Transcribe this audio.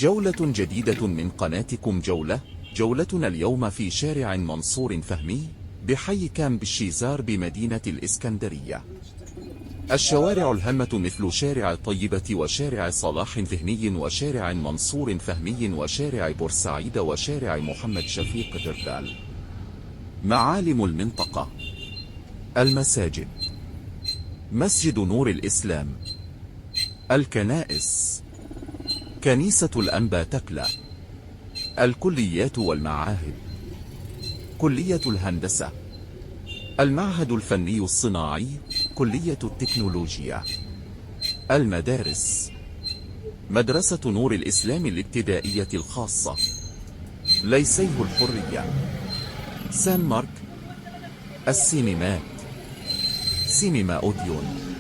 جولة جديدة من قناتكم جولتنا اليوم في شارع منصور فهمي بحي كامب الشيزار بمدينة الإسكندرية. الشوارع الهامة مثل شارع طيبة وشارع صلاح ذهني وشارع منصور فهمي وشارع بورسعيد وشارع محمد شفيق دردال. معالم المنطقة: المساجد، مسجد نور الإسلام، الكنائس، كنيسة الأنبا تكلة، الكليات والمعاهد، كلية الهندسة، المعهد الفني الصناعي، كلية التكنولوجيا، المدارس، مدرسة نور الإسلام الابتدائية الخاصة، ليسيه الحرية، سان مارك، السينمات، سينما أوديون.